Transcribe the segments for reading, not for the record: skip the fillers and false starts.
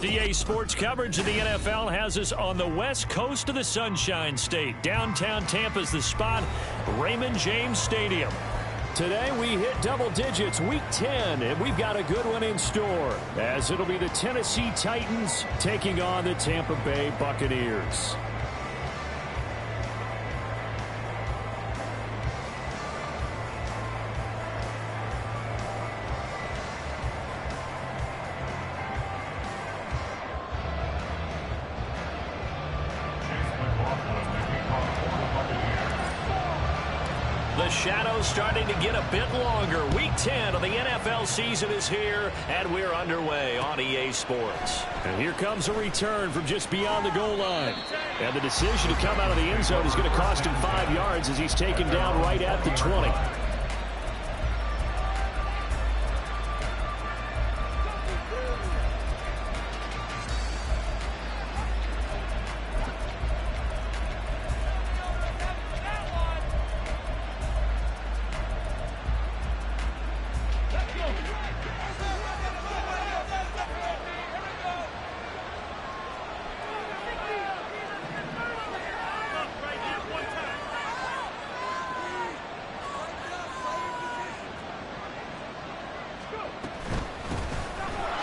EA Sports coverage of the NFL has us on the west coast of the Sunshine State. Downtown Tampa's the spot, Raymond James Stadium. Today we hit double digits, week 10, and we've got a good one in store, as it'll be the Tennessee Titans taking on the Tampa Bay Buccaneers. The shadow's starting to get a bit longer. Week 10 of the NFL season is here, and we're underway on EA Sports. And here comes a return from just beyond the goal line. And the decision to come out of the end zone is going to cost him 5 yards as he's taken down right at the 20.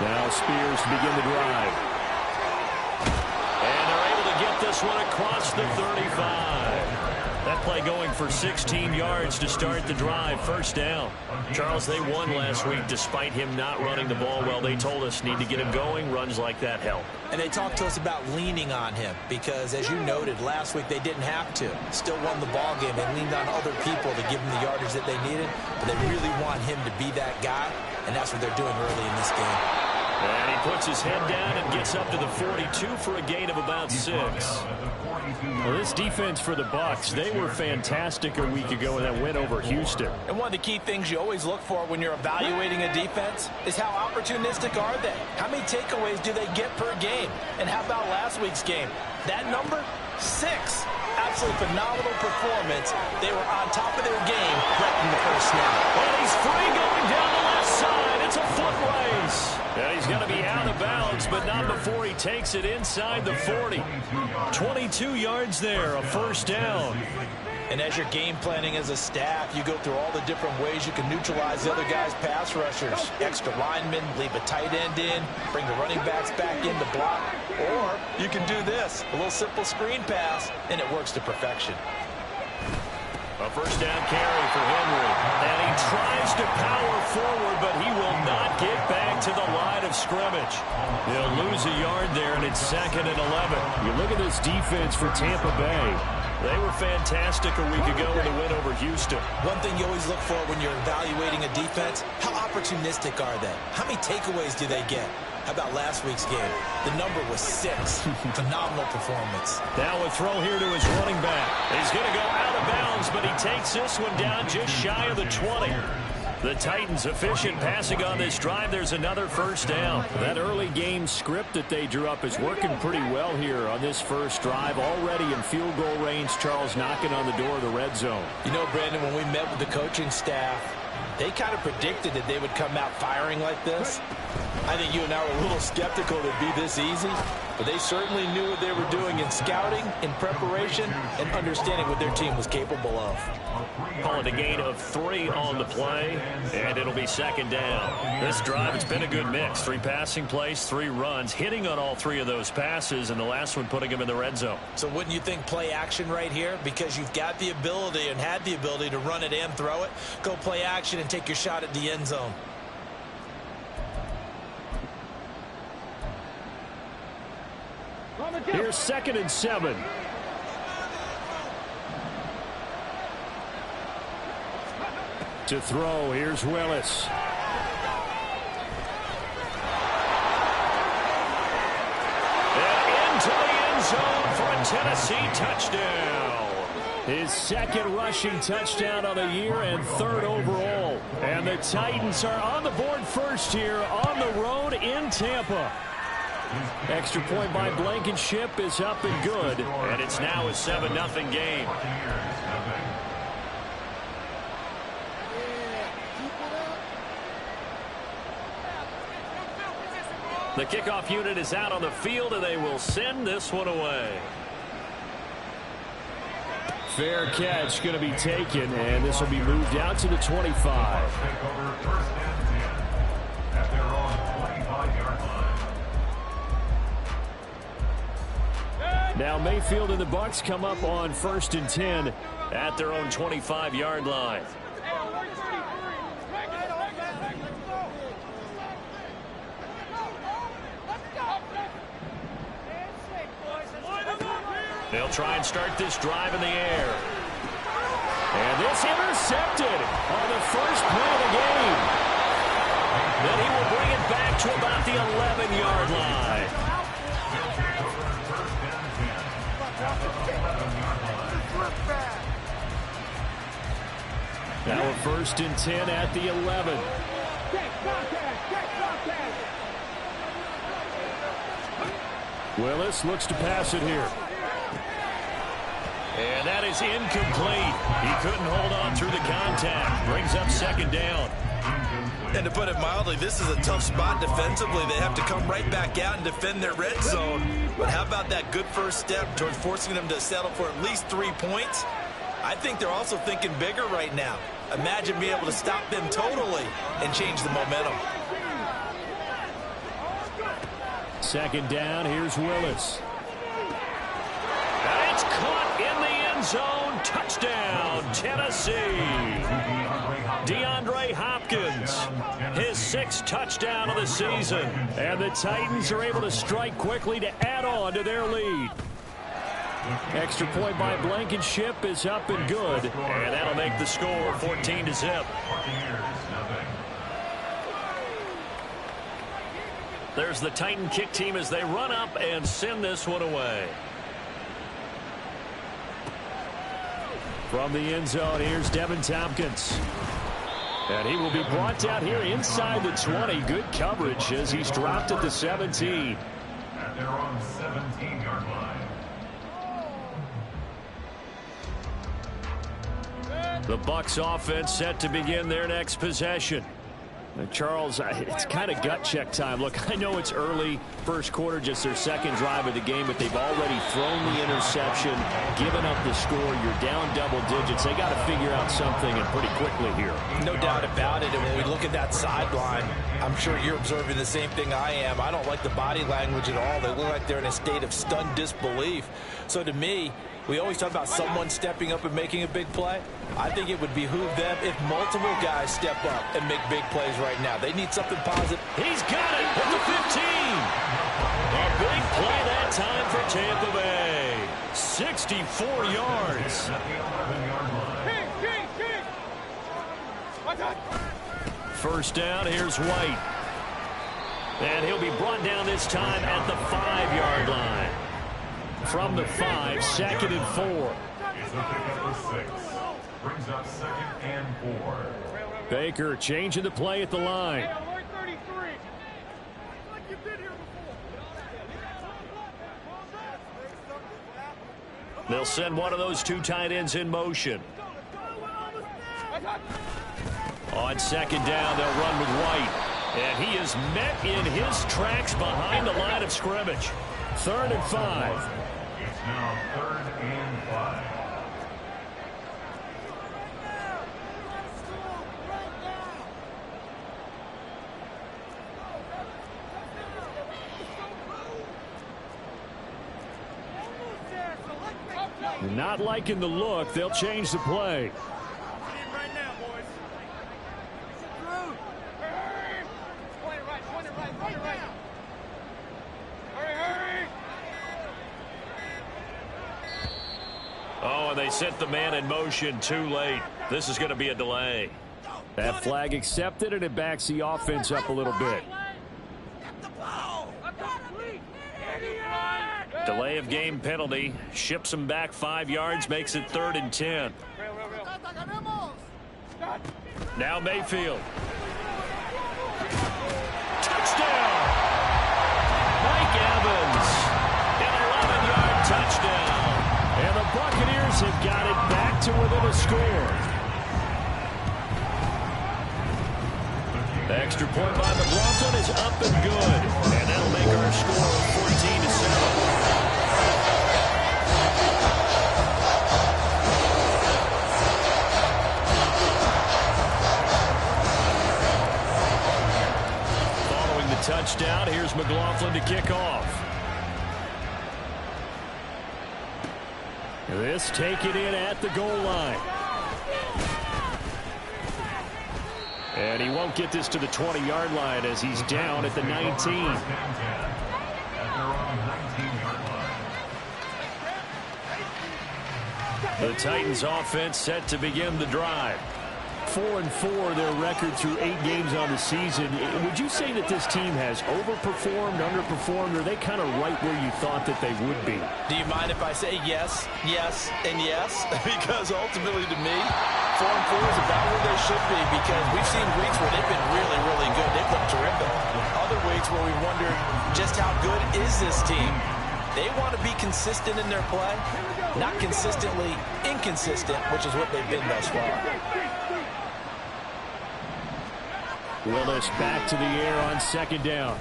Now Spears to begin the drive. And they're able to get this one across the 35. That play going for 16 yards to start the drive. First down. Charles, they won last week despite him not running the ball well. They told us need to get him going. Runs like that help. And they talked to us about leaning on him because, as you noted, last week they didn't have to. Still won the ball game. They leaned on other people to give them the yardage that they needed, but they really want him to be that guy, and that's what they're doing early in this game. And he puts his head down and gets up to the 42 for a gain of about 6. Well, this defense for the Bucs, they were fantastic a week ago in that win over Houston. And one of the key things you always look for when you're evaluating a defense is how opportunistic are they? How many takeaways do they get per game? And how about last week's game? That number? 6. Absolutely phenomenal performance. They were on top of their game right from the first snap. And he's free going down the left side. It's a foot race. And he's going to be out of bounds, but not before he takes it inside the 40. 22 yards there, a first down. And as you're game planning as a staff, you go through all the different ways you can neutralize the other guy's pass rushers. Extra linemen, leave a tight end in, bring the running backs back in to block. Or you can do this, a little simple screen pass, and it works to perfection. A first down carry for Henry. And he tries to power forward, but he will not get back to the line of scrimmage. He'll lose a yard there, and it's 2nd and 11. You look at this defense for Tampa Bay. They were fantastic a week ago in the win over Houston. One thing you always look for when you're evaluating a defense, how opportunistic are they? How many takeaways do they get? How about last week's game? The number was 6. Phenomenal performance. Now a throw here to his running back. He's going to go out of bounds, but he takes this one down just shy of the 20. The Titans efficient passing on this drive. There's another first down. That early game script that they drew up is working pretty well here on this first drive. Already in field goal range, Charles knocking on the door of the red zone. You know, Brandon, when we met with the coaching staff, they kind of predicted that they would come out firing like this. I think you and I were a little skeptical that it'd be this easy, but they certainly knew what they were doing in scouting, in preparation, and understanding what their team was capable of. Calling a gain of 3 on the play, and it'll be 2nd down. This drive, it's been a good mix. 3 passing plays, 3 runs, hitting on all 3 of those passes, and the last one putting him in the red zone. So wouldn't you think play action right here? Because you've got the ability and had the ability to run it and throw it. Go play action and take your shot at the end zone. Here's 2nd and 7. To throw, here's Willis. And into the end zone for a Tennessee touchdown. His 2nd rushing touchdown of the year and 3rd overall. And the Titans are on the board first here on the road in Tampa. Extra point by Blankenship is up and good, and it's now a 7-0 game. The kickoff unit is out on the field, and they will send this one away. Fair catch going to be taken, and this will be moved out to the 25. Now Mayfield and the Bucs come up on 1st and 10 at their own 25-yard line. They'll try and start this drive in the air. And this intercepted on the first play of the game. Then he will bring it back to about the 11-yard line. Now a 1st and 10 at the 11. Willis looks to pass it here. And that is incomplete. He couldn't hold on through the contact. Brings up 2nd down. And to put it mildly, this is a tough spot defensively. They have to come right back out and defend their red zone. But how about that good first step towards forcing them to settle for at least 3 points? I think they're also thinking bigger right now. Imagine being able to stop them totally and change the momentum. 2nd down, here's Willis. And it's caught in the end zone. Touchdown, Tennessee. DeAndre Hopkins, his 6th touchdown of the season. And the Titans are able to strike quickly to add on to their lead. Extra point by Blankenship is up and good. And that'll make the score 14-0. There's the Titan kick team as they run up and send this one away. From the end zone, here's Devin Tompkins. And he will be brought down here inside the 20. Good coverage as he's dropped at the 17. At their own 17-yard line. The Bucs offense set to begin their next possession. Charles, it's kind of gut check time. Look, I know it's early, first quarter, just their 2nd drive of the game, but they've already thrown the interception, given up the score. You're down double digits. They got to figure out something, and pretty quickly here. No doubt about it. And when we look at that sideline, I'm sure you're observing the same thing I am. I don't like the body language at all. They look like they're in a state of stunned disbelief. So to me, we always talk about someone stepping up and making a big play. I think it would behoove them if multiple guys step up and make big plays right now. They need something positive. He's got it at the 15. A big play that time for Tampa Bay. 64 yards. First down, here's White. And he'll be brought down this time at the 5-yard line. From the 5, 2nd and 4. Brings up 2nd and 4. Baker changing the play at the line. They'll send one of those 2 tight ends in motion. On 2nd down, they'll run with White. And he is met in his tracks behind the line of scrimmage. 3rd and 5. It's now 3rd and 5. Not liking the look. They'll change the play. Oh, and they sent the man in motion too late. This is going to be a delay. That flag accepted, and it backs the offense up a little bit. Delay of game penalty. Ships him back 5 yards, makes it 3rd and 10. Now Mayfield. Touchdown! Mike Evans. An 11-yard touchdown. And the Buccaneers have got it back to within a score. Extra point by McLaughlin is up and good. And that'll make our score 14-7. Touchdown. Here's McLaughlin to kick off. This taken in at the goal line. And he won't get this to the 20-yard line as he's down at the 19. The Titans offense set to begin the drive. 4-4 their record through 8 games on the season. Would you say that this team has overperformed, underperformed, or are they kind of right where you thought that they would be? Do you mind if I say yes, yes, and yes? Because ultimately to me, 4-4 is about where they should be, because we've seen weeks where they've been really, really good. They've looked terrific. Other weeks where we wondered just how good is this team? They want to be consistent in their play, not consistently inconsistent, which is what they've been thus far. Willis back to the air on second down.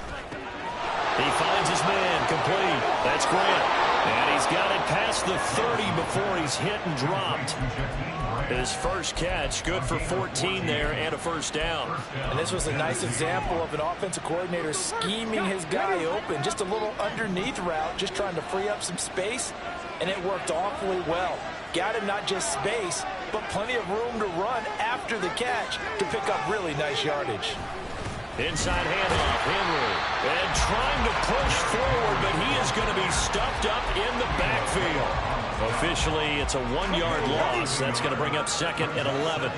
He finds his man complete. That's Grant. And he's got it past the 30 before he's hit and dropped. His first catch, good for 14 there and a first down. And this was a nice example of an offensive coordinator scheming his guy open. Just a little underneath route, just trying to free up some space, and it worked awfully well. Got him not just space, but plenty of room to run after the catch to pick up really nice yardage. Inside handoff, Henry. And trying to push forward, but he is going to be stuffed up in the backfield. Officially, it's a 1-yard loss. That's going to bring up 2nd and 11.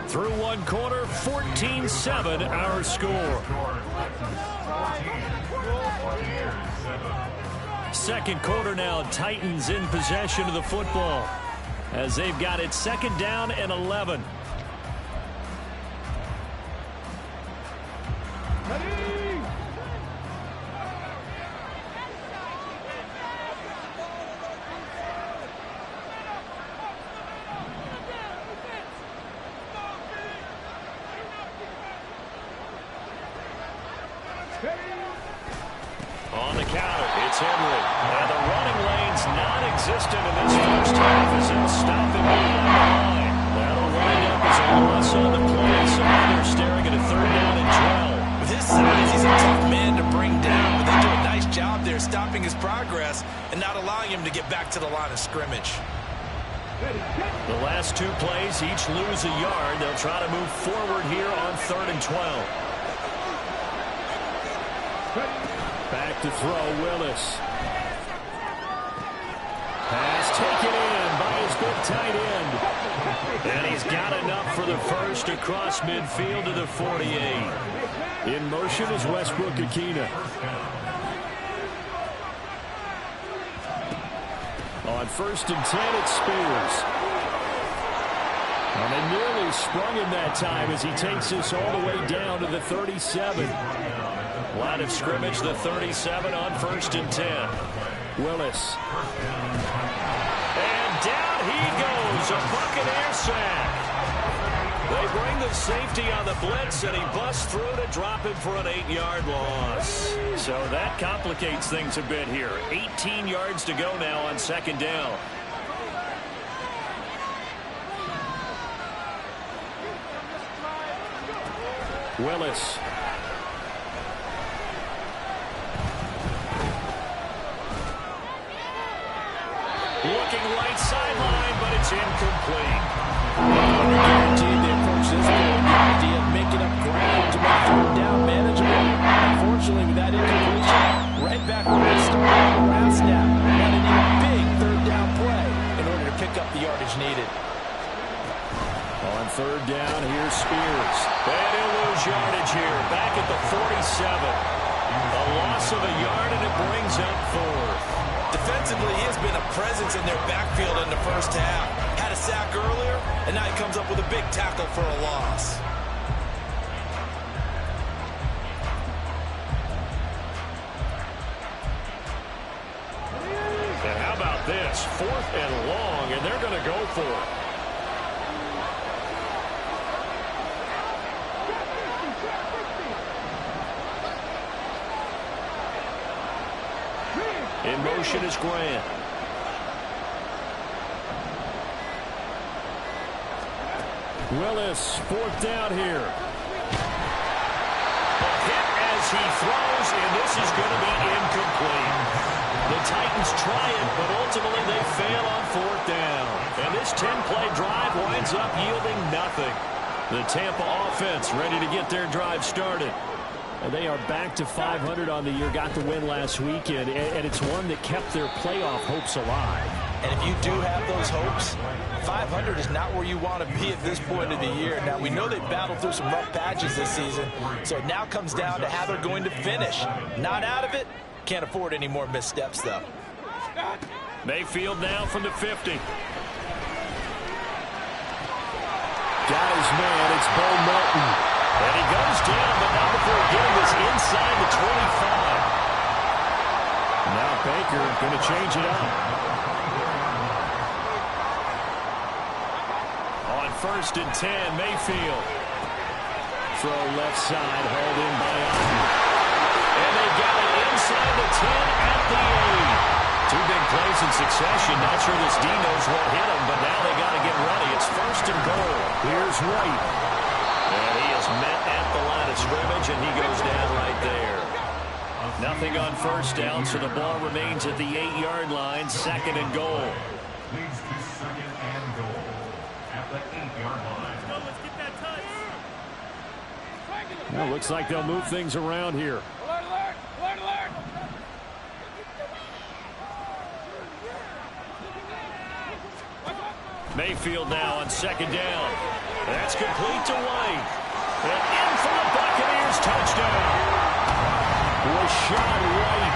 Through one quarter, 14-7 our score. Second quarter now, Titans in possession of the football as they've got it 2nd down and 11. On the counter, it's Henry. And the running lane's non-existent in this first half as he'll stop him on the line. That'll wind up as a loss on the play, so now they're staring at a 3rd down and 12. With his size, he's a tough man to bring down, but they do a nice job there stopping his progress and not allowing him to get back to the line of scrimmage. The last 2 plays, each lose a yard. They'll try to move forward here on 3rd and 12. Back to throw, Willis. Pass taken in by his big tight end. And he's got enough for the first across midfield to the 48. In motion is Westbrook Akina. On 1st and 10, it's Spears. And they nearly sprung him that time as he takes this all the way down to the 37. Line of scrimmage, the 37 on 1st and 10. Willis. And down he goes, a Buccaneer sack. They bring the safety on the blitz, and he busts through to drop him for an 8-yard loss. So that complicates things a bit here. 18 yards to go now on 2nd down. Willis. Looking right sideline, but it's incomplete. Guaranteed they approach this game with the idea of making up ground to make 3rd down manageable. Unfortunately, with that incompletion, right back where they started on the last snap. Now they need a big 3rd down play in order to pick up the yardage needed. On 3rd down, here's Spears. And he'll lose yardage here, back at the 47. A loss of a yard, and it brings up 4th. Defensively, he has been a presence in their backfield in the first half. Had a sack earlier, and now he comes up with a big tackle for a loss. And how about this? 4th and long, and they're going to go for it. motion is Grant. Willis, 4th down here. A hit as he throws, and this is going to be incomplete. The Titans try it, but ultimately they fail on 4th down. And this 10-play drive winds up yielding nothing. The Tampa offense ready to get their drive started. And they are back to 500 on the year, got the win last weekend, and it's one that kept their playoff hopes alive. And if you do have those hopes, 500 is not where you want to be at this point of the year. Now, we know they battled through some rough patches this season, so it now comes down to how they're going to finish. Not out of it. Can't afford any more missteps, though. Mayfield now from the 50. Got his man. It's Bo Melton. And he goes down, but not before getting this inside the 25. Now Baker going to change it up. On 1st and 10, Mayfield. Throw left side, hauled in by Allen. And they got it inside the 10 at the 8. 2 big plays in succession. Not sure this D knows what hit him, but now they got to get ready. It's 1st and goal. Here's White. And he is met at the line of scrimmage, and he goes down right there. Nothing on 1st down, so the ball remains at the 8-yard line. 2nd and goal. Leads to 2nd and goal at the 8-yard line. Let's get that touch. Well, looks like they'll move things around here. Alert, alert, alert, alert. Mayfield now on 2nd down. That's complete to White. And in for the Buccaneers touchdown. Rashad White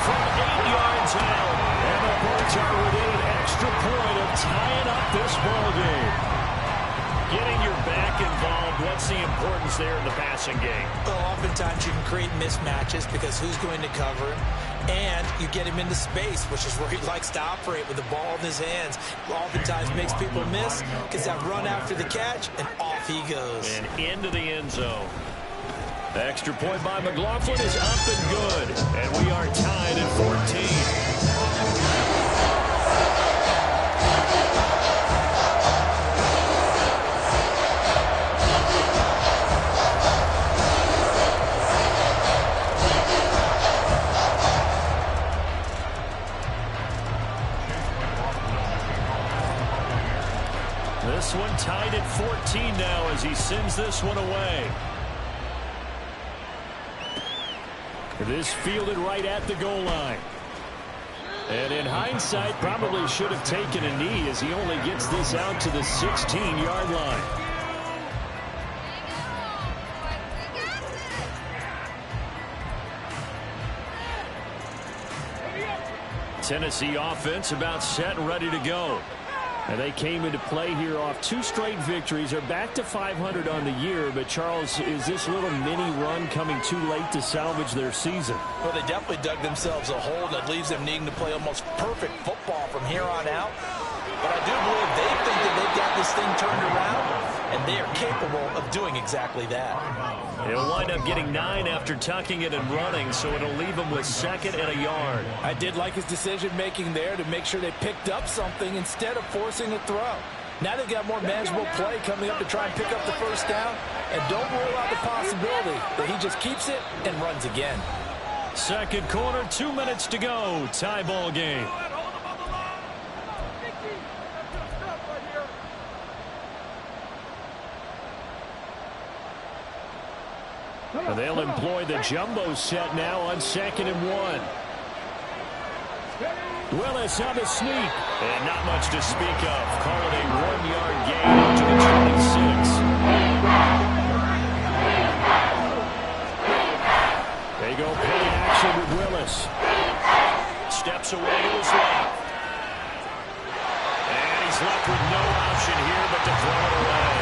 from 8 yards out. And the Bucs are within an extra point of tying up this ball game. Getting your back involved, what's the importance there in the passing game? Well, oftentimes you can create mismatches because who's going to cover him? And you get him into space, which is where he likes to operate with the ball in his hands. Oftentimes makes people miss, gets that run after the catch, and off he goes. And into the end zone. The extra point by McLaughlin is up and good. And we are tied at 14. This one tied at 14 now as he sends this one away. This fielded right at the goal line. And in hindsight, probably should have taken a knee as he only gets this out to the 16-yard line. Tennessee offense about set and ready to go. And they came into play here off 2 straight victories. They're back to 500 on the year. But, Charles, is this little mini run coming too late to salvage their season? Well, they definitely dug themselves a hole that leaves them needing to play almost perfect football from here on out. But I do believe they think that they've got this thing turned around, and they are capable of doing exactly that. They'll wind up getting 9 after tucking it and running, so it'll leave them with 2nd and a yard. I did like his decision-making there to make sure they picked up something instead of forcing a throw. Now they've got more manageable play coming up to try and pick up the 1st down, and don't rule out the possibility that he just keeps it and runs again. 2nd quarter, 2 minutes to go. Tie ball game. And they'll employ the jumbo set now on 2nd and 1. Willis on the sneak. And not much to speak of. Call it a 1-yard gain to the 26. They go play action with Willis. Steps away to his left. And he's left with no option here but to throw it away.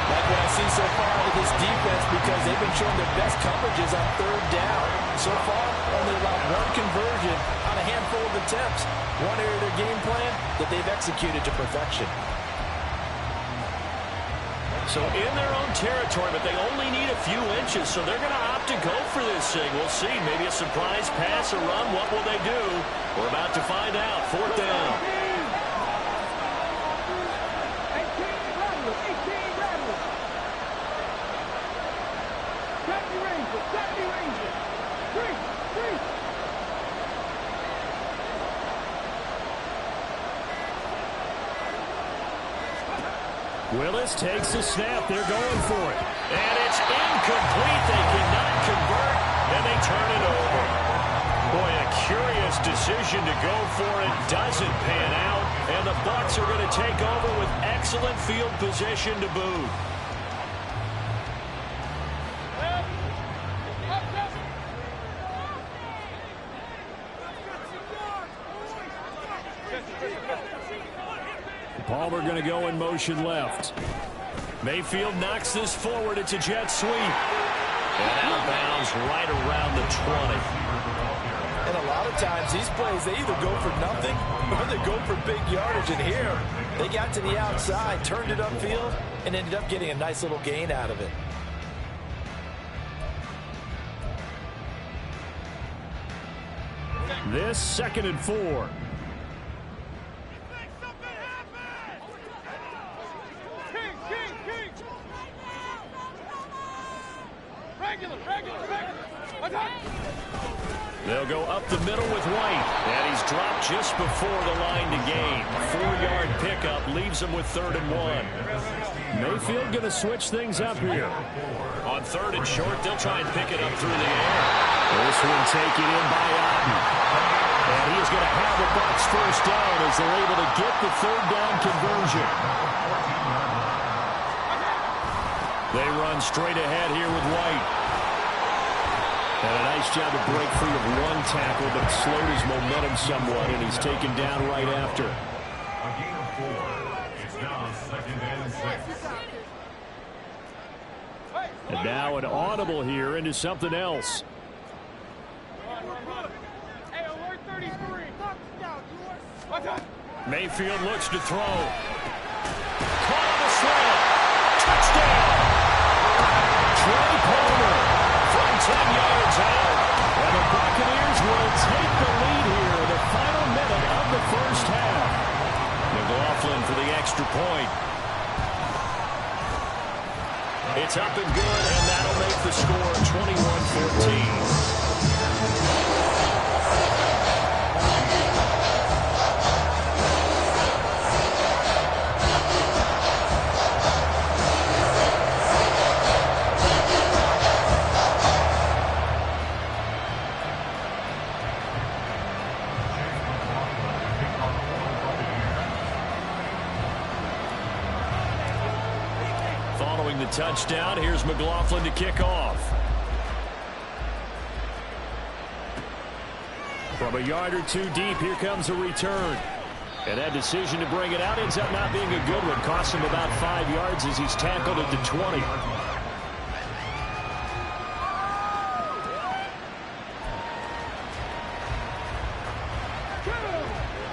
Like what I see so far with this defense, because they've been showing their best coverages on 3rd down. So far, only allowed 1 conversion on a handful of attempts. One area of their game plan that they've executed to perfection. So in their own territory, but they only need a few inches, so they're going to opt to go for this thing. We'll see. Maybe a surprise pass, a run. What will they do? We're about to find out. 4th down. Willis takes the snap. They're going for it. And it's incomplete. They cannot convert, and they turn it over. Boy, a curious decision to go for it. Doesn't pan out, and the Bucs are going to take over with excellent field position to boot. Palmer going to go in motion left. Mayfield knocks this forward. It's a jet sweep. And out of bounds right around the 20. And a lot of times these plays, they either go for nothing or they go for big yardage. And here, they got to the outside, turned it upfield, and ended up getting a nice little gain out of it. This 2nd and 4. They'll go up the middle with White. And he's dropped just before the line to gain. 4-yard pickup leaves him with 3rd and 1. Mayfield going to switch things up here. On 3rd and short, they'll try and pick it up through the air. This one taken in by Otten. And he's going to have the Bucs 1st down as they're able to get the 3rd down conversion. They run straight ahead here with White. And a nice job to break free of one tackle, but slowed his momentum somewhat, and he's taken down right after. A gain of 4. It's now 2nd and 6. And now an audible here into something else. Hey, alert 33. Mayfield looks to throw. Caught on the slant. Touchdown. Trey Palmer from 10 yards out. And the Buccaneers will take the lead here in the final minute of the 1st half. McLaughlin for the extra point. It's up and good, and that'll make the score 21-14. Following the touchdown, here's McLaughlin to kick off. From a yard or two deep, here comes a return. And that decision to bring it out ends up not being a good one. Costs him about 5 yards as he's tackled at the 20.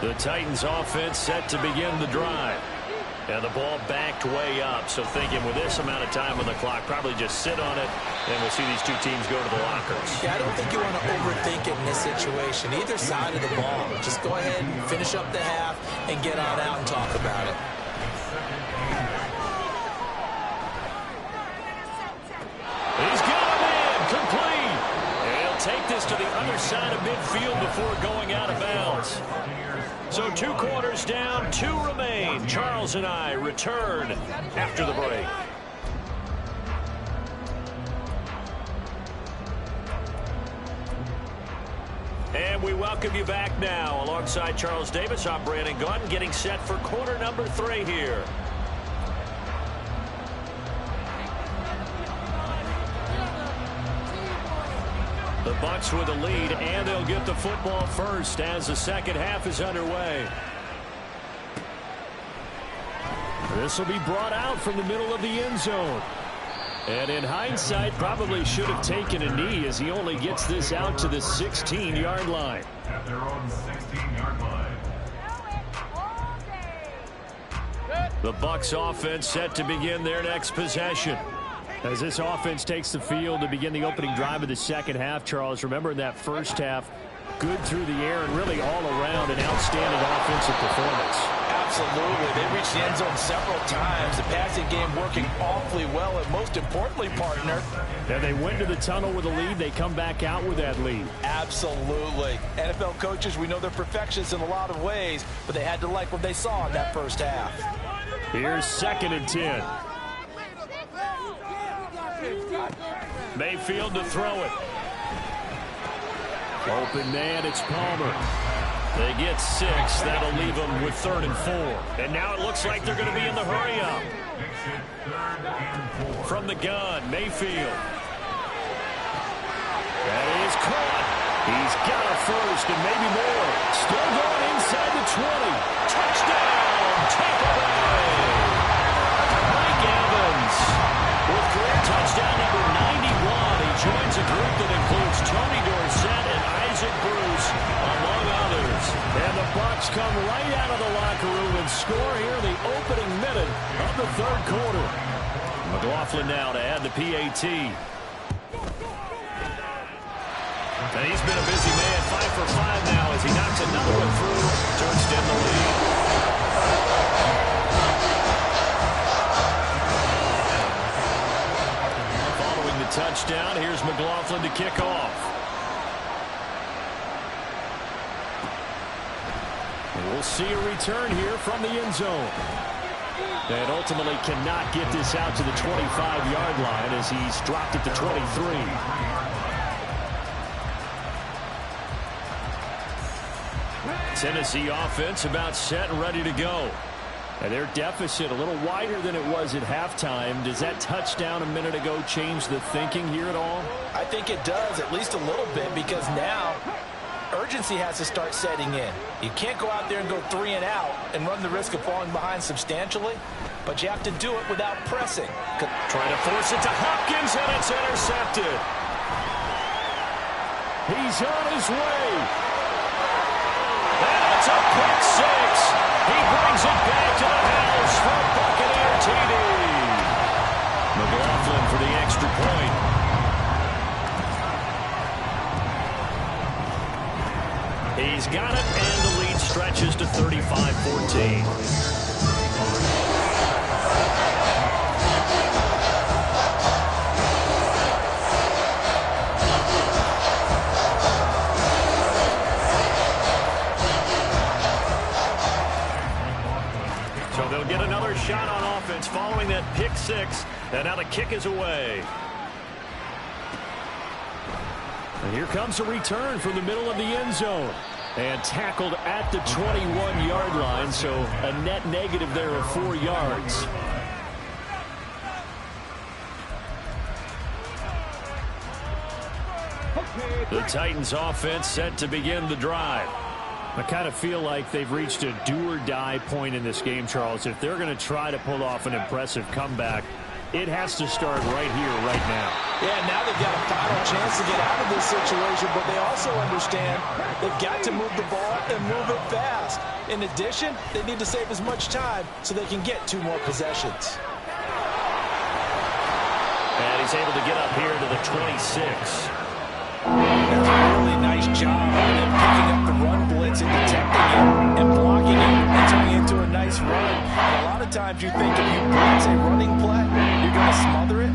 The Titans offense set to begin the drive. And the ball backed way up. So thinking with this amount of time on the clock, probably just sit on it, and we'll see these two teams go to the lockers. Yeah, I don't think you want to overthink it in this situation. Either side of the ball. Just go ahead and finish up the half and get on out and talk about it. He's got him in. Complete. And he'll take this to the other side of midfield before going out of bounds. So 2 quarters down, 2 remain. Charles and I return after the break. And we welcome you back now. Alongside Charles Davis, I'm Brandon Gaudin, getting set for quarter number 3 here. The Bucs with a lead, and they'll get the football first as the second half is underway. This will be brought out from the middle of the end zone. And in hindsight, probably should have taken a knee as he only gets this out to the 16-yard line. At their own 16-yard line. Good. The Bucs offense set to begin their next possession. As this offense takes the field to begin the opening drive of the second half, Charles, remember in that first half, good through the air and really all around an outstanding offensive performance. Absolutely. They reached the end zone several times. The passing game working awfully well, and most importantly, partner. And they went to the tunnel with a lead. They come back out with that lead. Absolutely. NFL coaches, we know they're perfectionists in a lot of ways, but they had to like what they saw in that first half. Here's 2nd and 10. Mayfield to throw it. Open man, it's Palmer. They get 6. That'll leave them with 3rd and 4. And now it looks like they're going to be in the hurry-up. From the gun, Mayfield. That is caught. He's got a first and maybe more. Still going inside the 20. Touchdown, Tampa Bay. Mike Evans with career touchdown number 91. He joins a group that includes Tony Dorsett and Isaac Bruce, among others. And the Bucs come right out of the locker room and score here in the opening minute of the 3rd quarter. McLaughlin now to add the PAT. And he's been a busy man, 5 for 5 now as he knocks another one through to extend the lead. Following the touchdown, here's McLaughlin to kick off. And we'll see a return here from the end zone. And ultimately cannot get this out to the 25-yard line as he's dropped at the 23. Tennessee offense about set and ready to go. And their deficit a little wider than it was at halftime. Does that touchdown a minute ago change the thinking here at all? I think it does, at least a little bit, because now urgency has to start setting in. You can't go out there and go 3 and out and run the risk of falling behind substantially, but you have to do it without pressing. Trying to force it to Hopkins, and it's intercepted. He's on his way. And it's a pick 6. He brings it back to the house for a Buccaneer TD. McLaughlin for the extra point. He's got it, and the lead stretches to 35-14. So they'll get another shot on offense following that pick 6, and now the kick is away. And here comes a return from the middle of the end zone. And tackled at the 21-yard line, so a net negative there of 4 yards. The Titans offense set to begin the drive. I kind of feel like they've reached a do-or-die point in this game, Charles. If they're going to try to pull off an impressive comeback, it has to start right here, right now. Yeah, now they've got a final chance to get out of this situation, but they also understand they've got to move the ball and move it fast. In addition, they need to save as much time so they can get 2 more possessions. And he's able to get up here to the 26. That's a really nice job of them picking up the run blitz and detecting it and blocking it and turning it into a nice run. And a lot of times you think if you blitz a running play, you're going to smother it.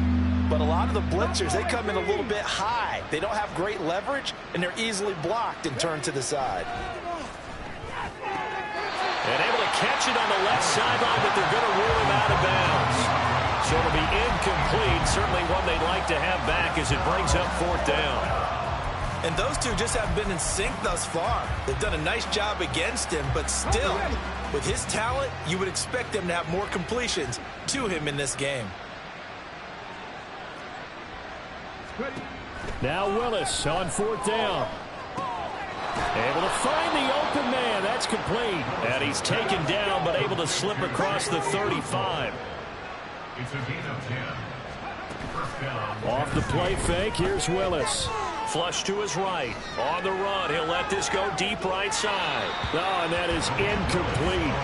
But a lot of the blitzers, they come in a little bit high. They don't have great leverage, and they're easily blocked and turned to the side. And able to catch it on the left sideline, but they're going to rule him out of bounds. So it'll be incomplete, certainly one they'd like to have back as it brings up 4th down. And those two just haven't been in sync thus far. They've done a nice job against him, but still, with his talent, you would expect them to have more completions to him in this game. Now Willis on 4th down. Able to find the open man. That's complete. And he's taken down, but able to slip across the 35. It's a gain of 10. First down. Off the play fake, here's Willis. Flush to his right. On the run, he'll let this go deep right side. Oh, and that is incomplete.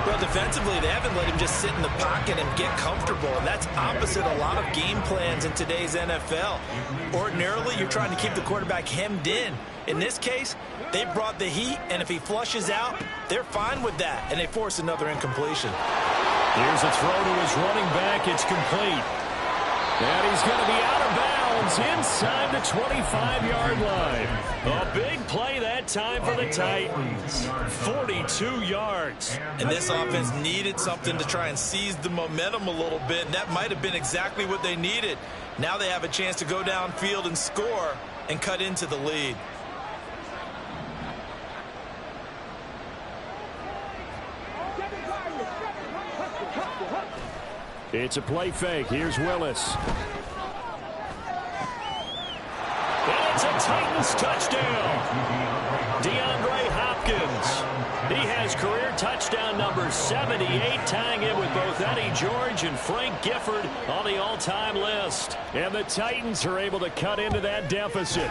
Well, defensively, they haven't let him just sit in the pocket and get comfortable, and that's opposite a lot of game plans in today's NFL. Ordinarily, you're trying to keep the quarterback hemmed in. In this case, they brought the heat, and if he flushes out, they're fine with that, and they force another incompletion. Here's a throw to his running back. It's complete. And he's going to be out of bounds inside the 25-yard line. A big play that time for the Titans. 42 yards. And this offense needed something to try and seize the momentum a little bit, and that might have been exactly what they needed. Now they have a chance to go downfield and score and cut into the lead. It's a play fake. Here's Willis. And it's a Titans touchdown. DeAndre Hopkins. He has career touchdown number 78, tying it with both Eddie George and Frank Gifford on the all-time list. And the Titans are able to cut into that deficit.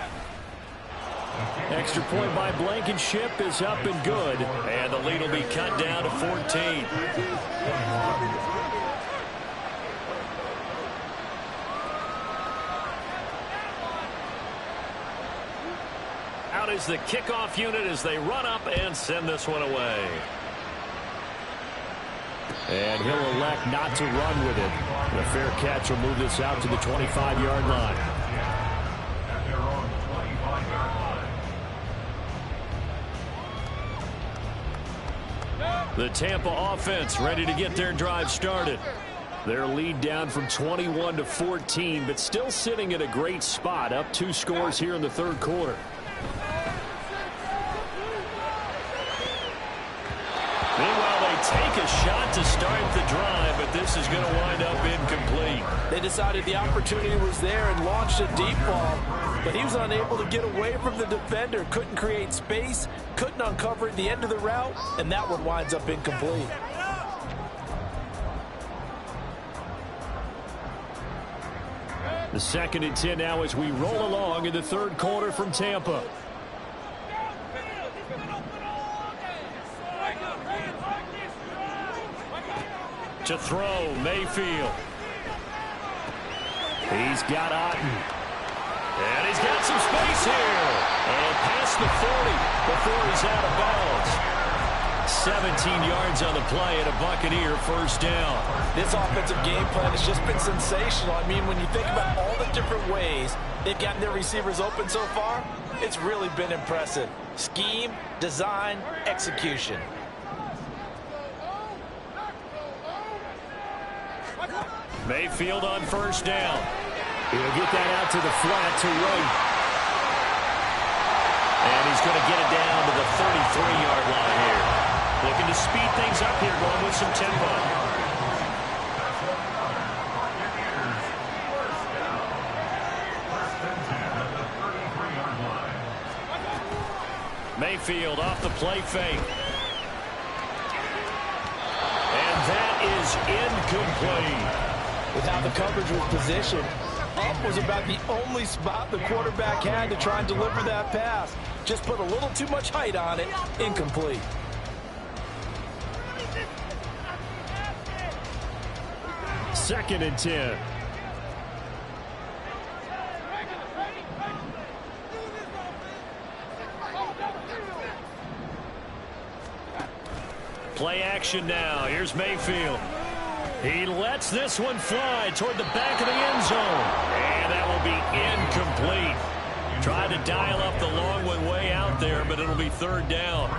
Extra point by Blankenship is up and good. And the lead will be cut down to 14. Out is the kickoff unit as they run up and send this one away. And he'll elect not to run with it. The fair catch will move this out to the 25-yard line. The Tampa offense ready to get their drive started. Their lead down from 21 to 14, but still sitting at a great spot, up 2 scores here in the third quarter. Meanwhile, they take a shot to start the drive, but this is going to wind up incomplete. They decided the opportunity was there and launched a deep ball, but he was unable to get away from the defender, couldn't create space, couldn't uncover the end of the route, and that one winds up incomplete. The 2nd and 10 now as we roll along in the third quarter from Tampa. To throw, Mayfield. He's got Otten. And he's got some space here. And past the 40 before he's out of bounds. 17 yards on the play and a Buccaneer first down. This offensive game plan has just been sensational. I mean, when you think about all the different ways they've gotten their receivers open so far, it's really been impressive. Scheme, design, execution. Mayfield on first down. He'll get that out to the flat to right. And he's going to get it down to the 33-yard line here. Looking to speed things up here, going with some tempo. Mayfield off the play fake. And that is incomplete. With how the coverage was positioned, up was about the only spot the quarterback had to try and deliver that pass. Just put a little too much height on it. Incomplete. Second and 10. Play action now. Here's Mayfield. He lets this one fly toward the back of the end zone. And that will be incomplete. Tried to dial up the long one way out there, but it'll be third down.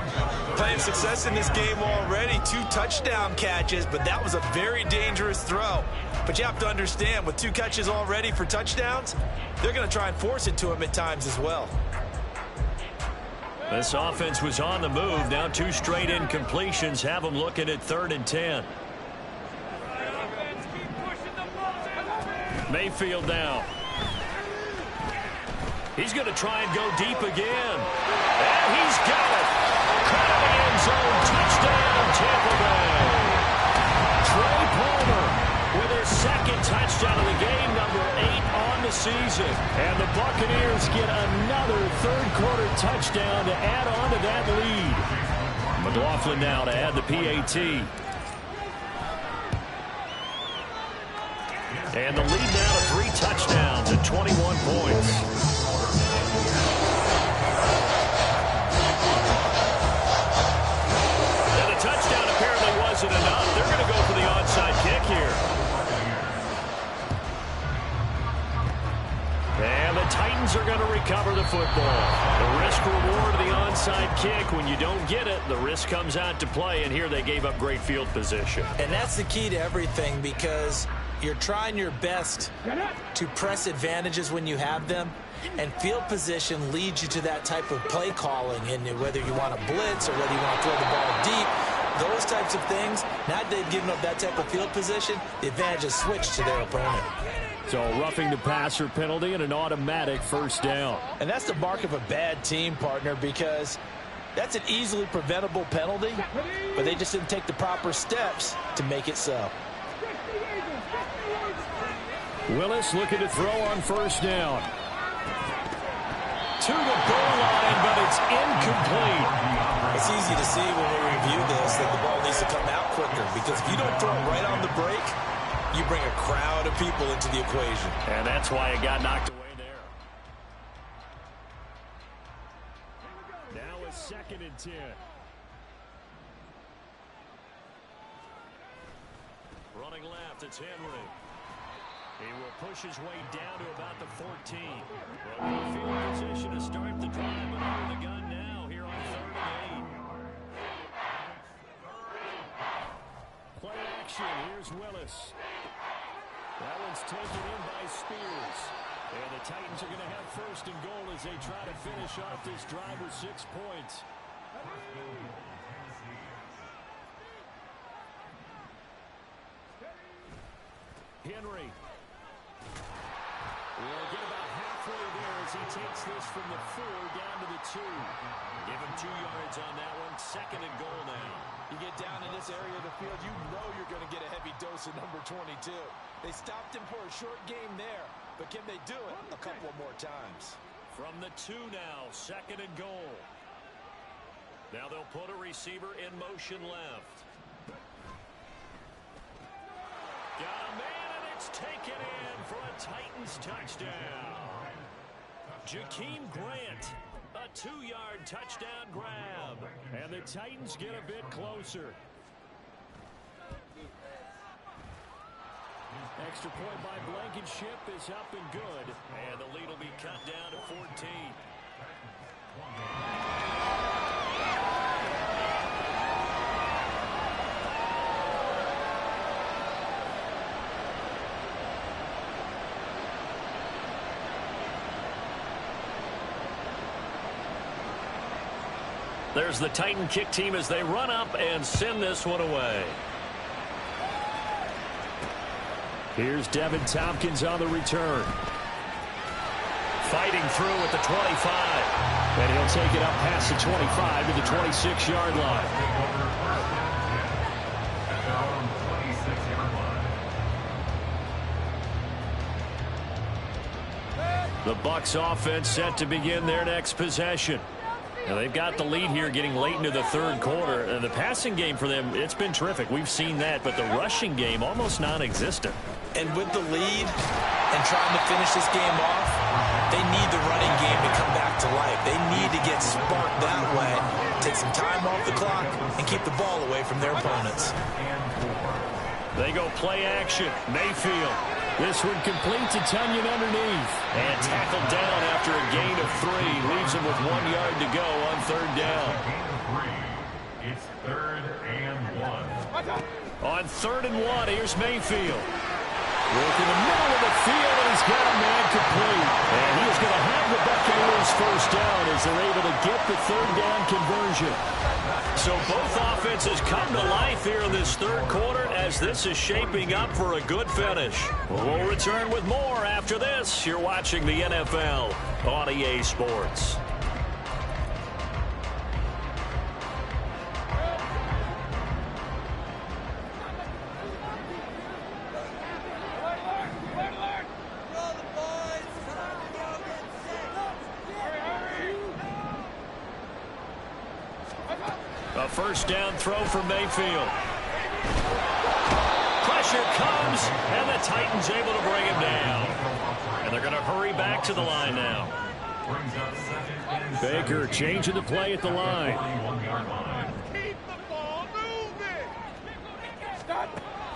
Playing success in this game already. 2 touchdown catches, but that was a very dangerous throw. But you have to understand, with 2 catches already for touchdowns, they're going to try and force it to him at times as well. This offense was on the move. Now 2 straight incompletions have them looking at 3rd and 10. Mayfield now. He's going to try and go deep again. And he's got it. Caught in the end zone. Touchdown, Tampa Bay. Trey Palmer with his 2nd touchdown of the game, number 8 on the season. And the Buccaneers get third-quarter touchdown to add on to that lead. McLaughlin now to add the PAT. And the lead now to 3 touchdowns at 21 points. And the touchdown apparently wasn't enough. They're going to go for the onside kick here. And the Titans are going to recover the football. The risk-reward of the onside kick. When you don't get it, the risk comes out to play, and here they gave up great field position. And that's the key to everything, because you're trying your best to press advantages when you have them, and field position leads you to that type of play calling. And whether you want to blitz or whether you want to throw the ball deep, those types of things, now that they've given up that type of field position, the advantage is switched to their opponent. So roughing the passer penalty and an automatic first down. And that's the mark of a bad team, partner, because that's an easily preventable penalty, but they just didn't take the proper steps to make it so. Willis looking to throw on first down. To the goal line, but it's incomplete. It's easy to see when we review this that the ball needs to come out quicker, because if you don't throw it right on the break, you bring a crowd of people into the equation. And that's why it got knocked away there. Now a 2nd and 10. Running left, it's Henry. He will push his way down to about the 14. Well, good field position to start the drive, but under the gun now here on 3rd and 8. Play action, here's Willis. That one's taken in by Spears. And the Titans are going to have 1st and goal as they try to finish off this drive with 6 points. Henry. We'll get about halfway there as he takes this from the 4 down to the 2. Give him 2 yards on that one. 2nd and goal now. You get down in this area of the field, you know you're going to get a heavy dose of number 22. They stopped him for a short game there, but can they do it a couple more times? From the 2 now, 2nd and goal. Now they'll put a receiver in motion left. Got a man, and it's taken in for a Titans touchdown. Jakeem Grant, a 2-yard touchdown grab. And the Titans get a bit closer. Extra point by Blankenship is up and good. And the lead will be cut down to 14. There's the Titan kick team as they run up and send this one away. Here's Devin Tompkins on the return. Fighting through at the 25. And he'll take it up past the 25 to the 26-yard line. The Bucs offense set to begin their next possession. Now they've got the lead here getting late into the 3rd quarter. And the passing game for them, it's been terrific. We've seen that, but the rushing game almost non-existent. And with the lead and trying to finish this game off, they need the running game to come back to life. They need to get sparked that way, take some time off the clock, and keep the ball away from their opponents. They go play action. Mayfield. This one complete to Tunyon underneath. And tackled down after a gain of 3. Leaves him with 1 yard to go on 3rd down. It's 3rd and 1. On 3rd and 1, here's Mayfield. Work in the middle of the field, and he's got a man complete. And he is going to have the Buccaneers first down as they're able to get the 3rd down conversion. So both offenses come to life here in this 3rd quarter as this is shaping up for a good finish. We'll return with more after this. You're watching the NFL on EA Sports. first down throw for Mayfield. Pressure comes, and the Titans able to bring him down. And they're going to hurry back to the line now. Baker changing the play at the line. Keep the ball moving.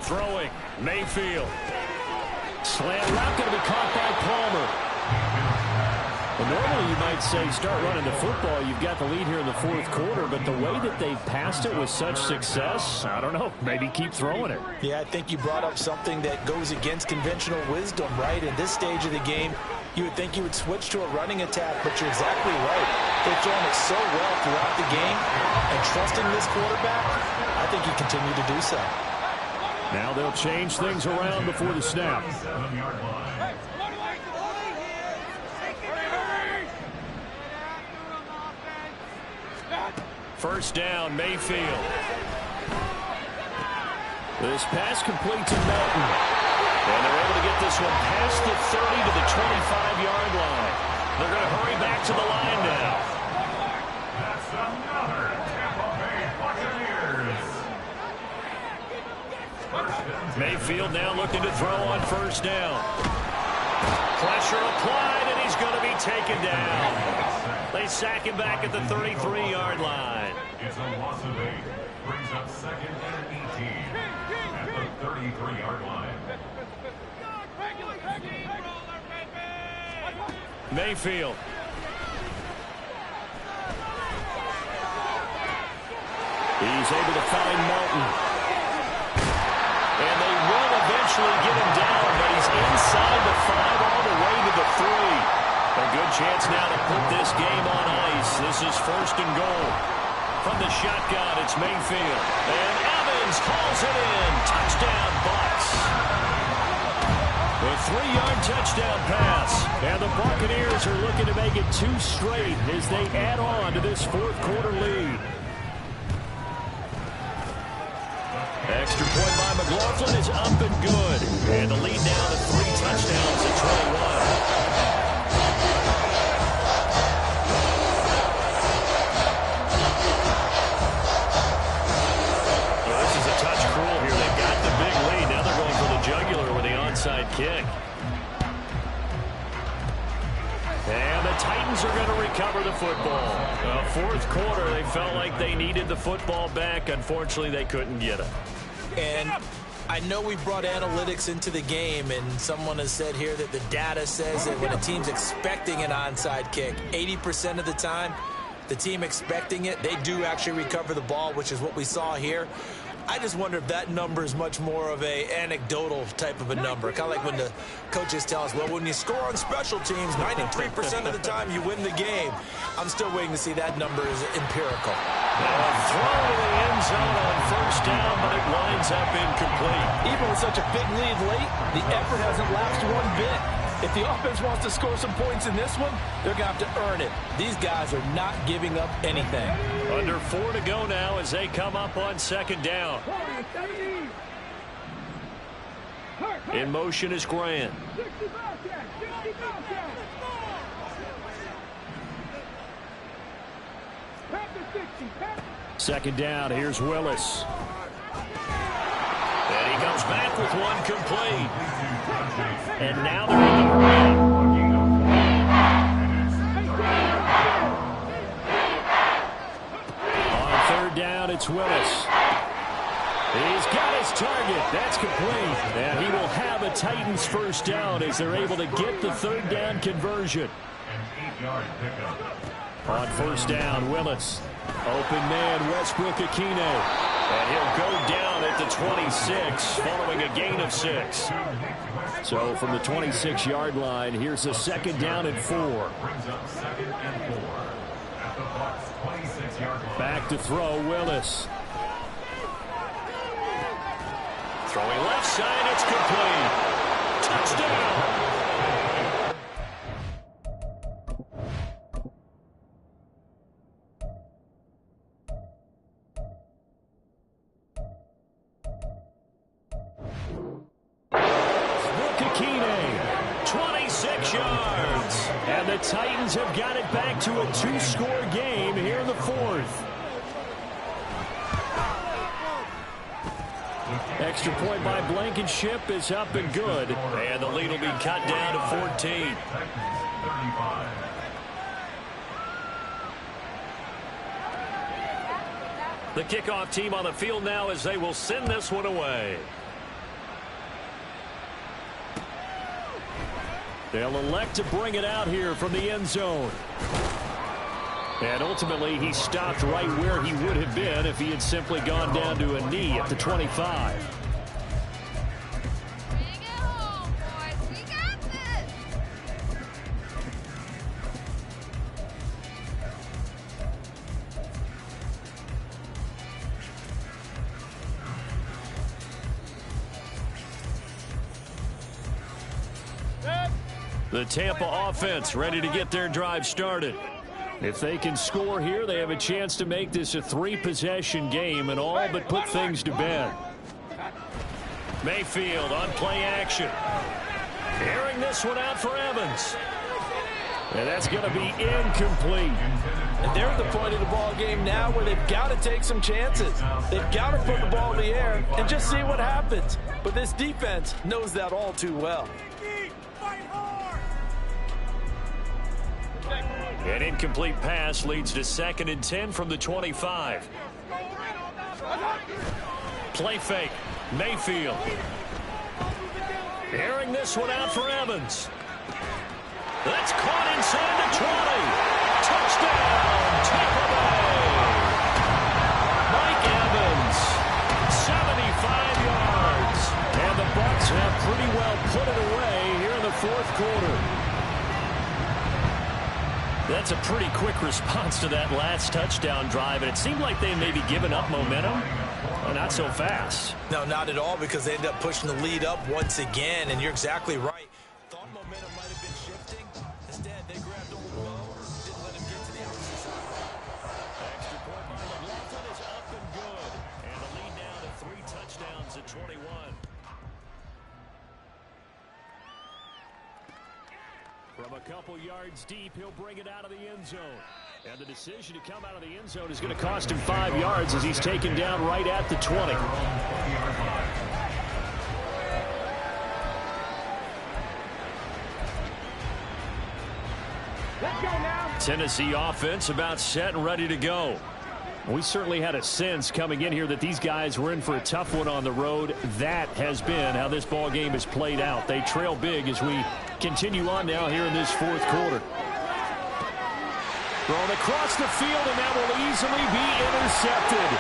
Throwing, Mayfield. Slant route going to be caught by Palmer. Well, normally you might say start running the football. You've got the lead here in the fourth quarter, but the way that they've passed it with such success, I don't know, maybe keep throwing it. Yeah, I think you brought up something that goes against conventional wisdom, right? In this stage of the game, you would think you would switch to a running attack, but you're exactly right. They've thrown it so well throughout the game, and trusting this quarterback, I think he continued to do so. Now they'll change things around before the snap. First down, Mayfield. This pass complete to Melton. And they're able to get this one past the 30 to the 25-yard line. They're going to hurry back to the line now. That's another Tampa Bay Buccaneers. Mayfield now looking to throw on first down. Pressure applied, and he's going to be taken down. They sack him back at the 33-yard line. It's a loss of 8. Brings up second and 18 at the 33-yard line. Mayfield. He's able to find Martin. And they will eventually get him down, but he's inside the 5 all the way to the 3. A good chance now to put this game on ice. This is first and goal. From the shotgun, it's Mayfield. And Evans hauls it in. Touchdown, Bucs. A 3-yard touchdown pass. And the Buccaneers are looking to make it 2 straight as they add on to this fourth quarter lead. Extra point by McLaughlin is up and good. And the lead now to 3 touchdowns at 21. Kick. And the Titans are going to recover the football. Fourth quarter, they felt like they needed the football back. Unfortunately, they couldn't get it. And I know we brought analytics into the game, and someone has said here that the data says that when a team's expecting an onside kick, 80% of the time, the team expecting it, they do actually recover the ball, which is what we saw here. I just wonder if that number is much more of a anecdotal type of a number. Kind of like when the coaches tell us, well, when you score on special teams, 93% of the time you win the game. I'm still waiting to see that number is empirical. Throw to the end zone on first down, but it winds up incomplete. Even with such a big lead late, the effort hasn't lapsed one bit. If the offense wants to score some points in this one, they're going to have to earn it. These guys are not giving up anything. Under 4 to go now as they come up on second down. In motion is Grant. Second down, here's Willis. And he comes back with one complete. And now they're in the run. On third down, it's Willis. He's got his target. That's complete. And he will have a Titans first down as they're able to get the third down conversion. On first down, Willis. Open man, Westbrook Akine. And he'll go down at the 26 following a gain of 6. So from the 26-yard line, here's a second down and 4. Back to throw, Willis. Throwing left side, it's complete. Touchdown! And the Titans have got it back to a 2-score game here in the fourth. Extra point by Blankenship is up and good. And the lead will be cut down to 14. The kickoff team on the field now as they will send this one away. They'll elect to bring it out here from the end zone. And ultimately, he stopped right where he would have been if he had simply gone down to a knee at the 25. Bring it home, boys. We got this. The Tampa offense ready to get their drive started. If they can score here, they have a chance to make this a 3-possession game and all but put things to bed. Mayfield on play action. Airing this one out for Evans. And that's going to be incomplete. And they're at the point of the ball game now where they've got to take some chances. They've got to put the ball in the air and just see what happens. But this defense knows that all too well. An incomplete pass leads to 2nd and 10 from the 25. Play fake. Mayfield. Airing this one out for Evans. That's caught inside the 20. Touchdown, Tampa Bay. Mike Evans, 75 yards. And the Bucs have pretty well put it away here in the 4th quarter. That's a pretty quick response to that last touchdown drive, and it seemed like they may be giving up momentum. Well, not so fast. No, not at all, because they end up pushing the lead up once again, and you're exactly right. Thought momentum might have been shifting. Instead, they grabbed hold of the ball, didn't let him get to the opposite side. Extra point by McLaughlin is up and good. And the lead down to 3 touchdowns at 21. From a couple yards deep, he'll bring it out of the end zone. And the decision to come out of the end zone is going to cost him 5 yards as he's taken down right at the 20. Tennessee offense about set and ready to go. We certainly had a sense coming in here that these guys were in for a tough one on the road. That has been how this ball game has played out. They trail big as we continue on now here in this 4th quarter. Thrown across the field, and that will easily be intercepted.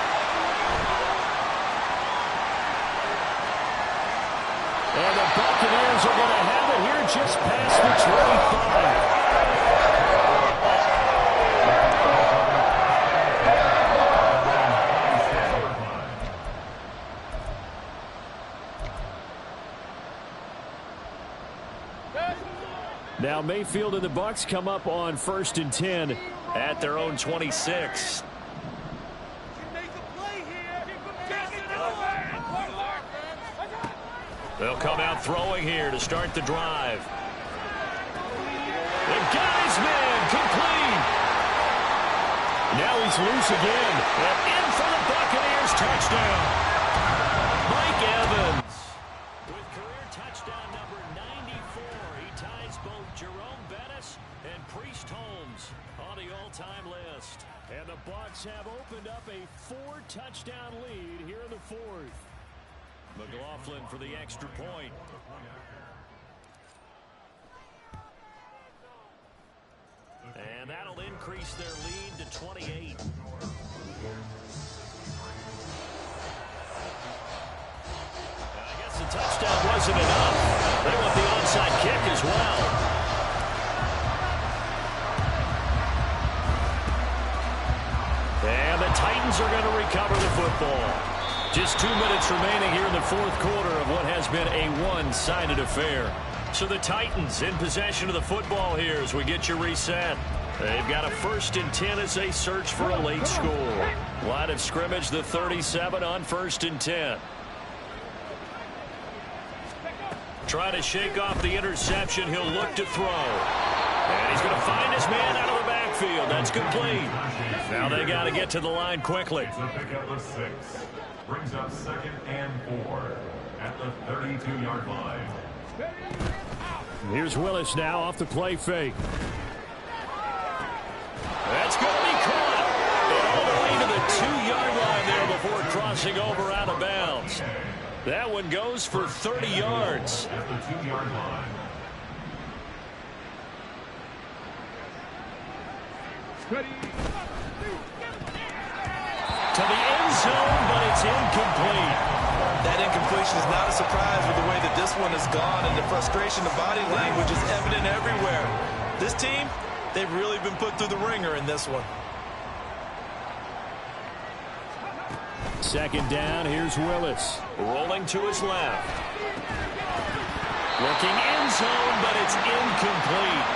And the Buccaneers are going to have it here just past the 25. Now Mayfield and the Bucs come up on 1st and 10 at their own 26. They'll come out throwing here to start the drive. The guy's man complete. Now he's loose again. And in for the Buccaneers touchdown. Mike Evans. With career touchdown number 94, he ties both Jerome Bettis and Priest Holmes on the all-time list. And the Bucs have opened up a 4-touchdown lead here in the 4th. McLaughlin for the extra point. And that'll increase their lead to 28. I guess the touchdown wasn't enough. They want the onside kick as well. And the Titans are going to recover the football. Just 2 minutes remaining here in the 4th quarter of what has been a one-sided affair. So the Titans in possession of the football here as we get you reset. They've got a 1st and 10 as they search for a late score. Line of scrimmage, the 37 on 1st and 10. Trying to shake off the interception. He'll look to throw. And he's going to find his man out of the backfield. That's complete. Now they got to get to the line quickly. Brings up 2nd and 4 at the 32-yard line. Here's Willis now off the play fake. That's going to be caught. And all the way to the 2-yard line there before crossing over out of bounds. That one goes for 30 yards. At the 2-yard line. To the end zone, but it's incomplete. That incompletion is not a surprise with the way that this one has gone, and the frustration, the body language is evident everywhere. This team, they've really been put through the ringer in this one. 2nd down, here's Willis. Rolling to his left. Looking end zone, but it's incomplete.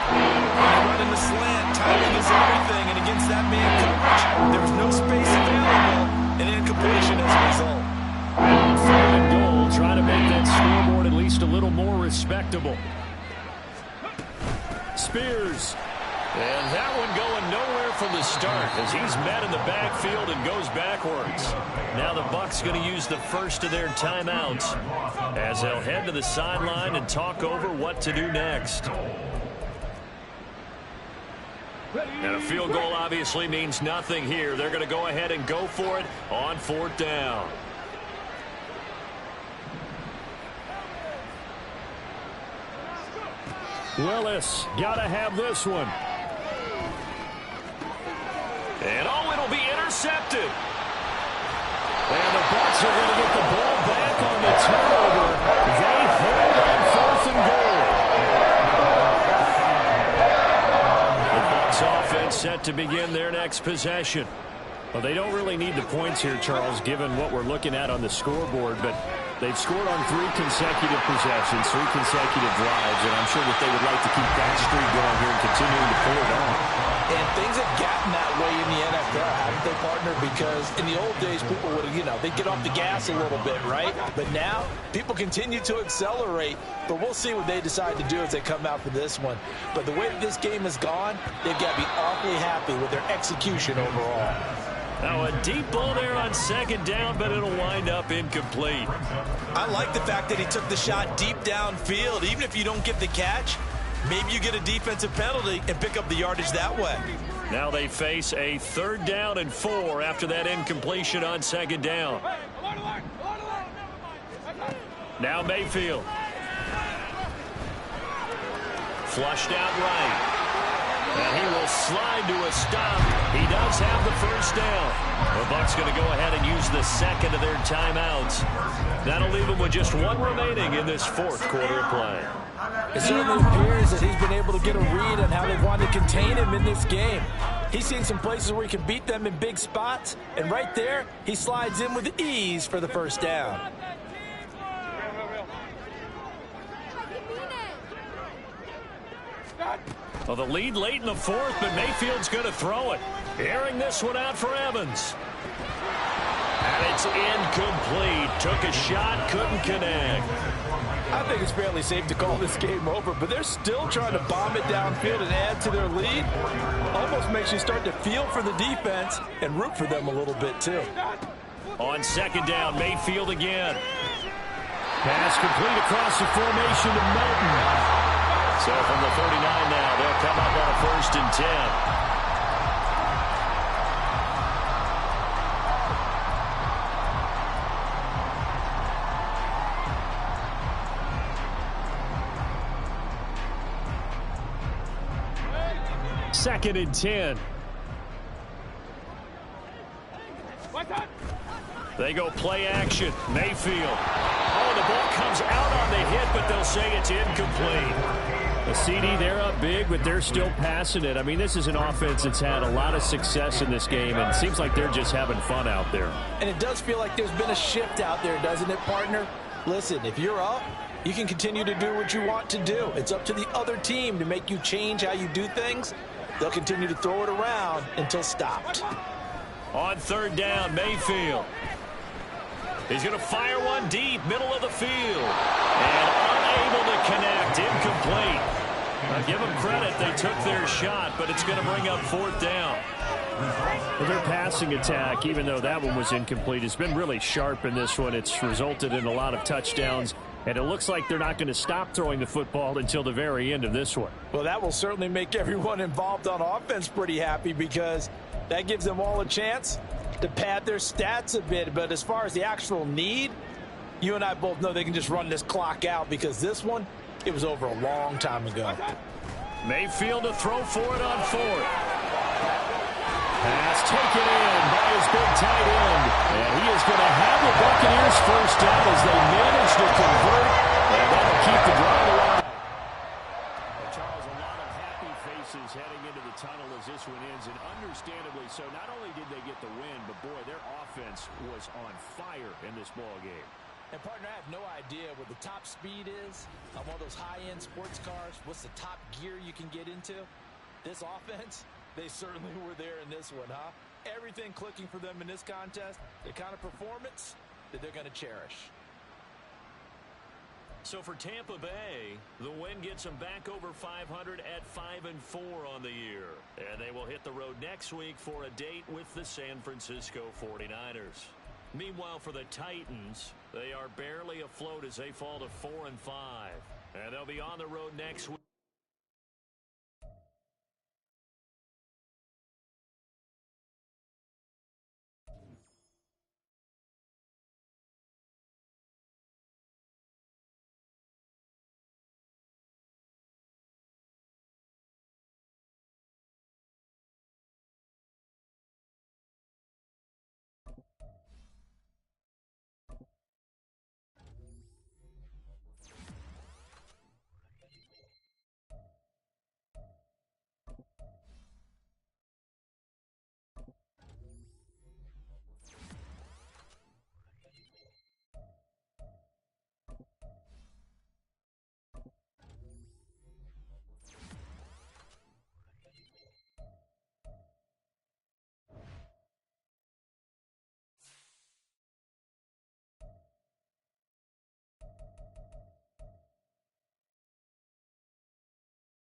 Running the slant, timing is everything, and against that man coverage, there's no space available, and incompletion as a result. 3rd and goal, trying to make that scoreboard at least a little more respectable. Spears. And that one going nowhere from the start as he's met in the backfield and goes backwards. Now the Bucs going to use the first of their timeouts as they'll head to the sideline and talk over what to do next. And a field goal obviously means nothing here. They're going to go ahead and go for it on 4th down. Willis, got to have this one. And it'll be intercepted. And the Bucs are going to get the ball back on the turnover. They hold on 4th and goal. The Bucs offense set to begin their next possession. Well, they don't really need the points here, Charles, given what we're looking at on the scoreboard, but they've scored on 3 consecutive possessions, 3 consecutive drives, and I'm sure that they would like to keep that streak going here and continuing to pull it on. And things have gotten that way in the NFL, haven't they, partner? Because in the old days, people would, they'd get off the gas a little bit, right? But now, people continue to accelerate. But we'll see what they decide to do as they come out for this one. But the way that this game has gone, they've got to be awfully happy with their execution overall. Now a deep ball there on 2nd down, but it'll wind up incomplete. I like the fact that he took the shot deep downfield. Even if you don't get the catch, maybe you get a defensive penalty and pick up the yardage that way. Now they face a 3rd down and 4 after that incompletion on 2nd down. Now Mayfield. Flushed out right. And he will slide to a stop. He does have the 1st down. The Bucs going to go ahead and use the 2nd of their timeouts. That'll leave them with just 1 remaining in this 4th quarter of play. It certainly appears that he's been able to get a read on how they want to contain him in this game. He's seen some places where he can beat them in big spots, and right there, he slides in with ease for the 1st down. Well, the lead late in the 4th, but Mayfield's going to throw it. Airing this one out for Evans. And it's incomplete. Took a shot, couldn't connect. I think it's fairly safe to call this game over, but they're still trying to bomb it downfield and add to their lead. Almost makes you start to feel for the defense and root for them a little bit, too. On 2nd down, Mayfield again. Pass complete across the formation to Melton. So from the 39 now, they'll come up on a 1st and 10. Second and 10. They go play action. Mayfield. Oh, the ball comes out on the hit, but they'll say it's incomplete. A CD, they're up big, but they're still passing it. I mean, this is an offense that's had a lot of success in this game, and it seems like they're just having fun out there. And it does feel like there's been a shift out there, doesn't it, partner? Listen, if you're up, you can continue to do what you want to do. It's up to the other team to make you change how you do things. They'll continue to throw it around until stopped. On 3rd down, Mayfield. He's going to fire one deep, middle of the field. And unable to connect, incomplete. Now give them credit, they took their shot, but it's going to bring up 4th down. Well, their passing attack, even though that one was incomplete, has been really sharp in this one. It's resulted in a lot of touchdowns, and it looks like they're not going to stop throwing the football until the very end of this one. Well, that will certainly make everyone involved on offense pretty happy because that gives them all a chance to pad their stats a bit. But as far as the actual need, you and I both know they can just run this clock out because this one, it was over a long time ago. Mayfield to throw for it on fourth. Pass taken in by his big tight end. And he is going to have the Buccaneers first down as they manage to convert. And that'll keep the drive alive. Well, Charles, a lot of happy faces heading into the tunnel as this one ends. And understandably so, not only did they get the win, but boy, their offense was on fire in this ball game. And, partner, I have no idea what the top speed is on one of those high-end sports cars. What's the top gear you can get into? This offense, they certainly were there in this one, huh? Everything clicking for them in this contest, the kind of performance that they're going to cherish. So for Tampa Bay, the win gets them back over 500 at 5-4 on the year. And they will hit the road next week for a date with the San Francisco 49ers. Meanwhile, for the Titans, they are barely afloat as they fall to 4-5. And they'll be on the road next week.